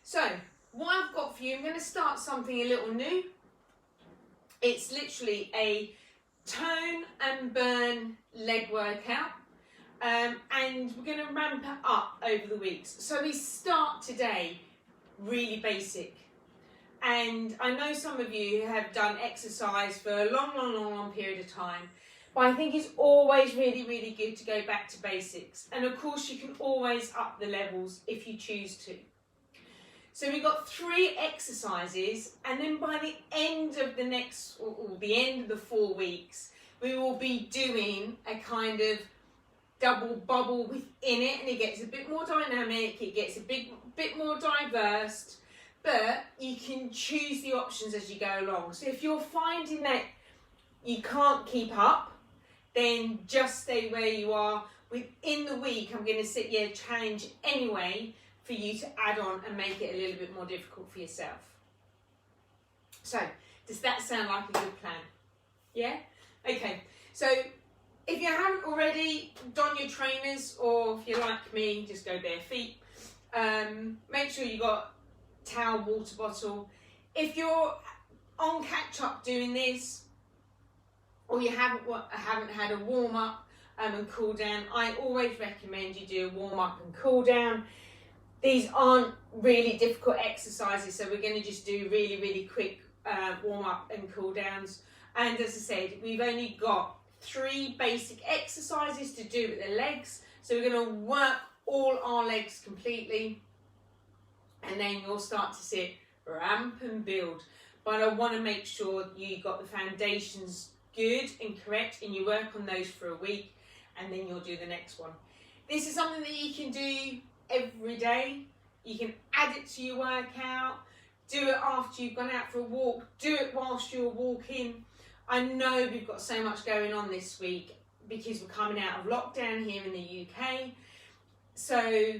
So, what I've got for you, I'm going to start something a little new. It's literally a tone and burn leg workout. And we're going to ramp it up over the weeks. So we start today really basic. And I know some of you have done exercise for a long period of time. But I think it's always really good to go back to basics. And of course you can always up the levels if you choose to. So we've got 3 exercises, and then by the end of the the end of the 4 weeks, we will be doing a kind of double bubble within it, and it gets a bit more dynamic, it gets a bit more diverse, but you can choose the options as you go along. So if you're finding that you can't keep up, then just stay where you are. Within the week, I'm going to set you a challenge anyway for you to add on and make it a little bit more difficult for yourself. So, does that sound like a good plan? Yeah? Okay, so if you haven't already, don your trainers, or if you're like me, just go bare feet. Make sure you got towel, water bottle. If you're on catch up doing this, or you haven't had a warm up and cool down, I always recommend you do a warm up and cool down. These aren't really difficult exercises, so we're going to just do really quick warm up and cool downs. And as I said, we've only got 3 basic exercises to do with the legs, so we're going to work all our legs completely, and then you'll start to see it ramp and build. But I want to make sure you got the foundations good and correct, and you work on those for a week, and then you'll do the next one. This is something that you can do every day. You can add it to your workout, do it after you've gone out for a walk, do it whilst you're walking. I know we've got so much going on this week because we're coming out of lockdown here in the UK, so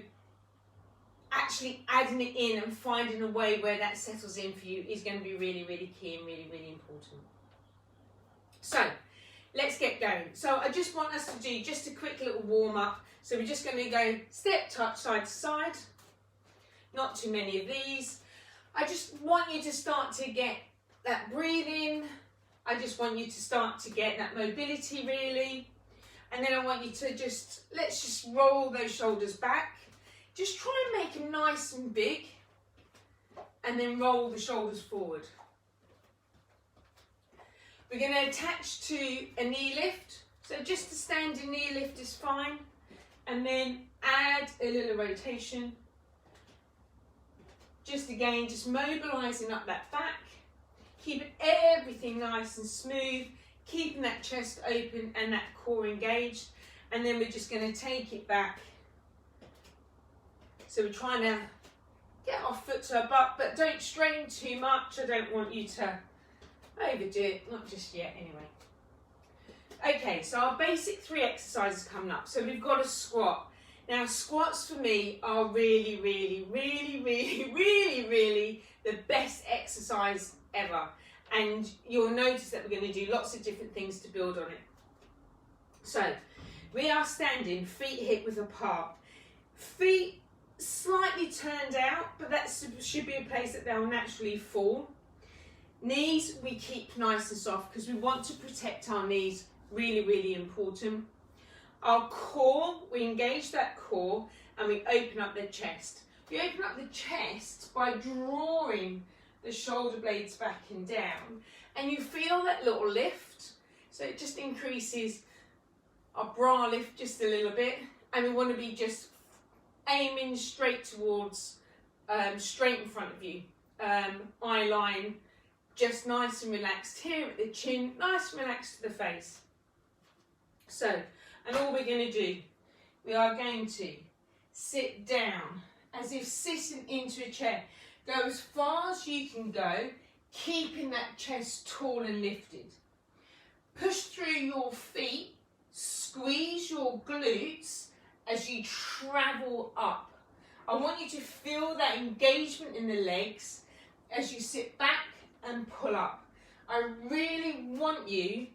actually adding it in and finding a way where that settles in for you is going to be really key and really important. So let's get going. So I just want us to do just a quick little warm up. So we're just going to go step, touch, side to side. Not too many of these. I just want you to start to get that breathing. I just want you to start to get that mobility really. And then I want you to let's just roll those shoulders back. Just try and make them nice and big. And then roll the shoulders forward. We're going to attach to a knee lift. So just a standing knee lift is fine. And then add a little rotation. Just again, just mobilising up that back. Keeping everything nice and smooth. Keeping that chest open and that core engaged. And then we're just going to take it back. So we're trying to get our foot to our butt, but don't strain too much. I don't want you to overdo it, not just yet anyway. Okay, so our basic 3 exercises coming up. So we've got a squat. Now squats for me are really the best exercise ever. And you'll notice that we're going to do lots of different things to build on it. So we are standing feet hip width apart. Feet slightly turned out, but that should be a place that they'll naturally fall. Knees we keep nice and soft because we want to protect our knees, really important. Our core, we engage that core and we open up the chest. We open up the chest by drawing the shoulder blades back and down, and you feel that little lift, so it just increases our bra lift just a little bit, and we want to be just aiming straight towards, straight in front of you, eye line, just nice and relaxed here at the chin, nice and relaxed to the face. So, and all we're going to do, we are going to sit down as if sitting into a chair. Go as far as you can go, keeping that chest tall and lifted. Push through your feet, squeeze your glutes as you travel up. I want you to feel that engagement in the legs as you sit back and pull up. I really want you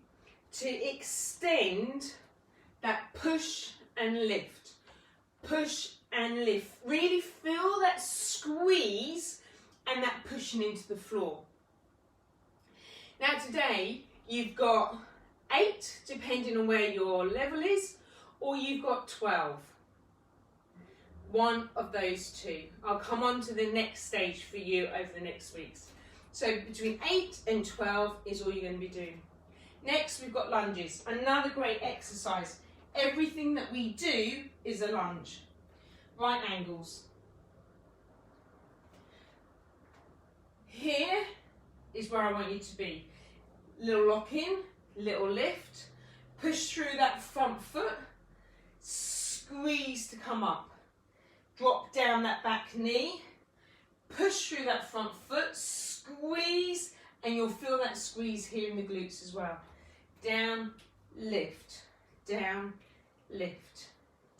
to extend that push and lift. push and lift. Really feel that squeeze and that pushing into the floor. Now today you've got 8, depending on where your level is, or you've got 12. One of those two. I'll come on to the next stage for you over the next weeks. So between 8 and 12 is all you're going to be doing. Next, we've got lunges. Another great exercise. Everything that we do is a lunge. Right angles. Here is where I want you to be. Little lock in, little lift. Push through that front foot. Squeeze to come up. Drop down that back knee, push through that front foot, squeeze, and you'll feel that squeeze here in the glutes as well. Down, lift, down, lift,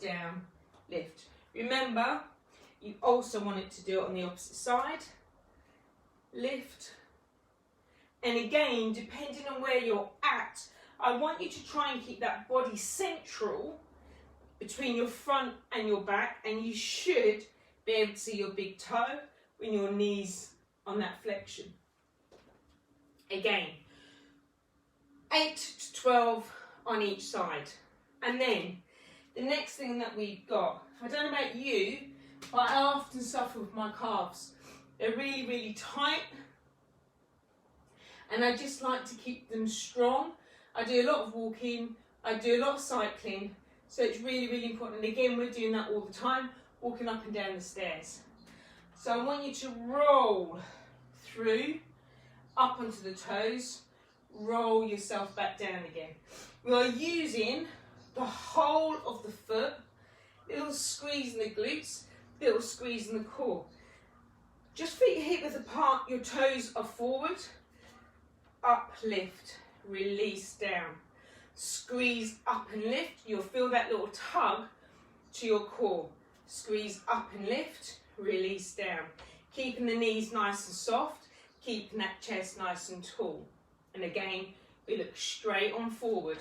down, lift. Remember, you also want it to do it on the opposite side. Lift. And again, depending on where you're at, I want you to try and keep that body central between your front and your back, and you should be able to see your big toe when your knees on that flexion. Again, 8 to 12 on each side. And then the next thing that we've got, I don't know about you, but I often suffer with my calves. They're really, really tight, and I just like to keep them strong. I do a lot of walking, I do a lot of cycling, so it's really, really important. And again, we're doing that all the time, walking up and down the stairs. So I want you to roll through, up onto the toes, roll yourself back down again. We are using the whole of the foot, little squeeze in the glutes, little squeeze in the core. Just feet hip width apart, your toes are forward, up, lift, release down. Squeeze up and lift, you'll feel that little tug to your core. Squeeze up and lift, release down. Keeping the knees nice and soft, keeping that chest nice and tall. And again, we look straight on forward.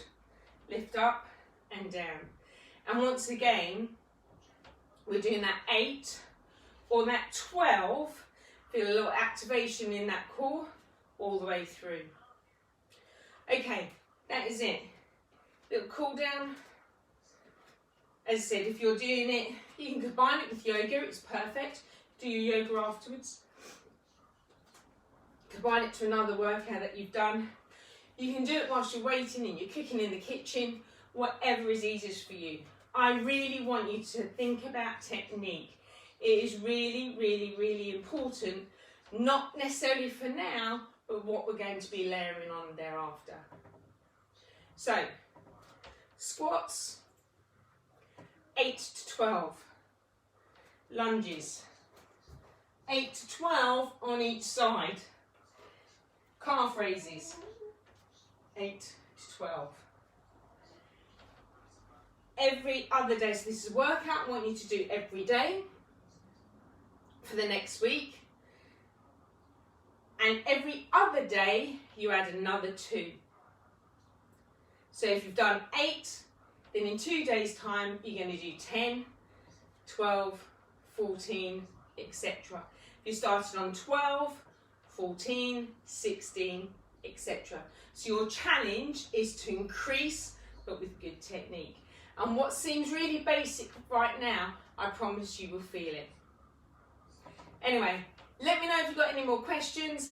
Lift up and down. And once again, we're doing that 8 or that 12. Feel a little activation in that core all the way through. Okay, that is it. Little cool down. As I said, if you're doing it, you can combine it with yoga, it's perfect. Do your yoga afterwards. Combine it to another workout that you've done. You can do it whilst you're waiting and you're cooking in the kitchen, whatever is easiest for you. I really want you to think about technique. It is really, really, really important, not necessarily for now, but what we're going to be layering on thereafter. So, squats, 8 to 12. Lunges, 8 to 12 on each side. Calf raises, 8 to 12. Every other day, so this is a workout I want you to do every day for the next week. And every other day, you add another 2. So if you've done 8, then in 2 days' time, you're going to do 10, 12, 14, etc. If you started on 12, 14, 16, etc. So your challenge is to increase, but with good technique. And what seems really basic right now, I promise you will feel it. Anyway, let me know if you've got any more questions.